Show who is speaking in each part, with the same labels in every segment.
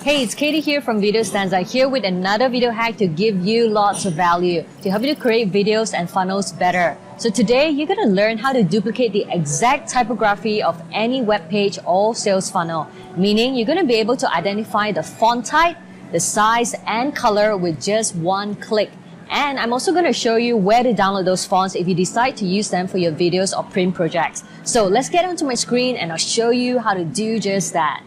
Speaker 1: Hey, it's Katie here from Video Stanza, here with another video hack to give you lots of value, to help you to create videos and funnels better. So today, you're going to learn how to duplicate the exact typography of any web page or sales funnel, meaning you're going to be able to identify the font type, the size, and color with just one click. And I'm also going to show you where to download those fonts if you decide to use them for your videos or print projects. So let's get onto my screen and I'll show you how to do just that.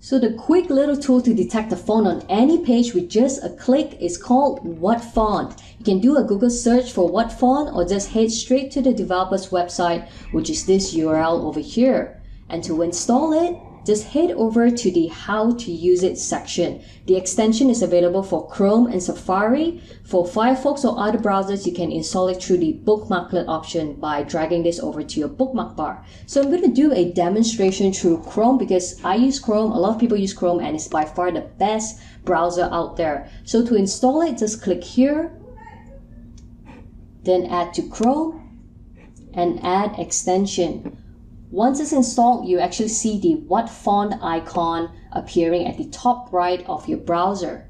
Speaker 1: So the quick little tool to detect the font on any page with just a click is called What Font. You can do a Google search for What Font or just head straight to the developer's website, which is this URL over here. And to install it, just head over to the How to Use It section. The extension is available for Chrome and Safari. For Firefox or other browsers, you can install it through the bookmarklet option by dragging this over to your bookmark bar. So I'm going to do a demonstration through Chrome because I use Chrome, a lot of people use Chrome, and it's by far the best browser out there. So to install it, just click here, then add to Chrome and add extension. Once it's installed, you actually see the What Font icon appearing at the top right of your browser.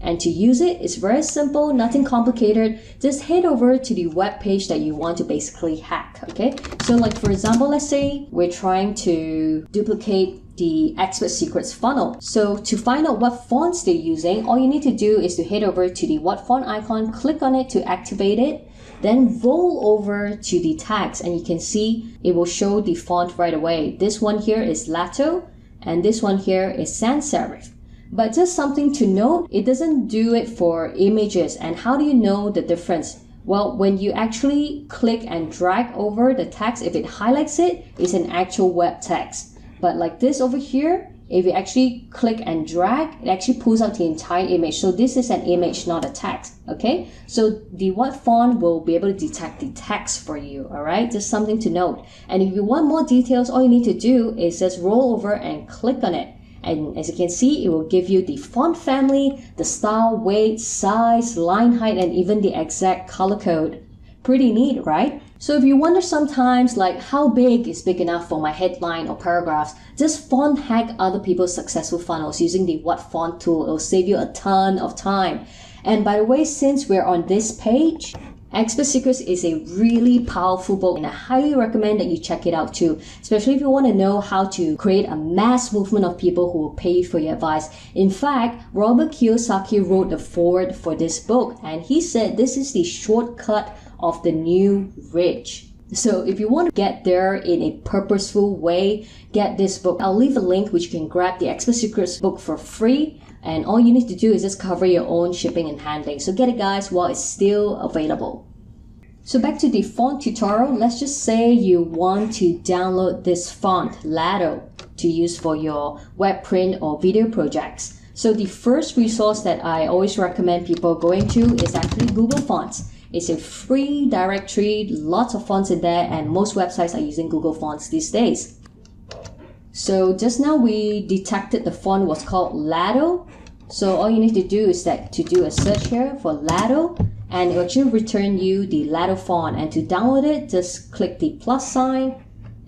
Speaker 1: And to use it, it's very simple, nothing complicated. Just head over to the web page that you want to basically hack, okay? So like for example, let's say we're trying to duplicate the Expert Secrets funnel. So to find out what fonts they're using, all you need to do is to head over to the What Font icon, click on it to activate it, then roll over to the tags and you can see it will show the font right away. This one here is Lato and this one here is sans serif. But just something to note, it doesn't do it for images. And how do you know the difference? Well, when you actually click and drag over the text, if it highlights it, it's an actual web text. But like this over here, if you actually click and drag, it actually pulls out the entire image. So this is an image, not a text, okay? So the What Font will be able to detect the text for you, all right? Just something to note. And if you want more details, all you need to do is just roll over and click on it. And as you can see, it will give you the font family, the style, weight, size, line height, and even the exact color code. Pretty neat, right? So if you wonder sometimes like how big is big enough for my headline or paragraphs, just font hack other people's successful funnels using the What Font tool. It'll save you a ton of time. And by the way, since we're on this page, Expert Secrets is a really powerful book and I highly recommend that you check it out too, especially if you want to know how to create a mass movement of people who will pay you for your advice. In fact, Robert Kiyosaki wrote the foreword for this book and he said this is the shortcut of the new rich. So if you want to get there in a purposeful way, get this book. I'll leave a link which you can grab the Expert Secrets book for free. And all you need to do is just cover your own shipping and handling. So get it guys while it's still available. So back to the font tutorial. Let's just say you want to download this font, Lato, to use for your web print or video projects. So the first resource that I always recommend people going to is actually Google Fonts. It's a free directory, lots of fonts in there, and most websites are using Google Fonts these days. So just now we detected the font was called Lato. So all you need to do is to do a search here for Lato and it will actually return you the Lato font. And to download it, just click the plus sign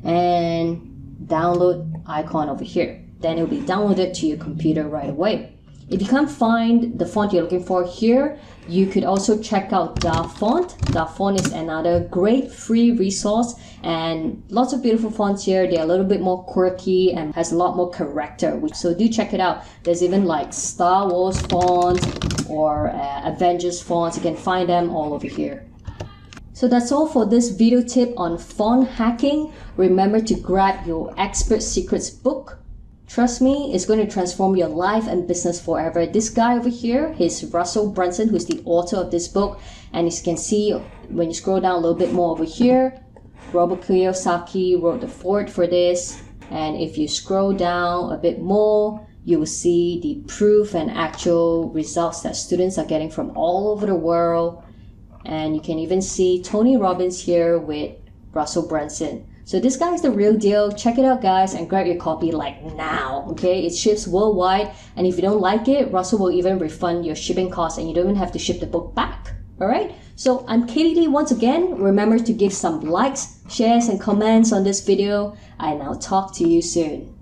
Speaker 1: and download icon over here. Then it will be downloaded to your computer right away. If you can't find the font you're looking for here, you could also check out DaFont. DaFont is another great free resource and lots of beautiful fonts here. They're a little bit more quirky and has a lot more character. So do check it out. There's even like Star Wars fonts or Avengers fonts. You can find them all over here. So that's all for this video tip on font hacking. Remember to grab your Expert Secrets book. Trust me, it's going to transform your life and business forever. This guy over here, he's Russell Brunson, who's the author of this book. And as you can see, when you scroll down a little bit more over here, Robert Kiyosaki wrote the foreword for this. And if you scroll down a bit more, you will see the proof and actual results that students are getting from all over the world. And you can even see Tony Robbins here with Russell Brunson. So this guy is the real deal. Check it out guys and grab your copy like now, okay? It ships worldwide and if you don't like it, Russell will even refund your shipping costs and you don't even have to ship the book back, all right? So I'm Katie Lee once again. Remember to give some likes, shares and comments on this video and I'll talk to you soon.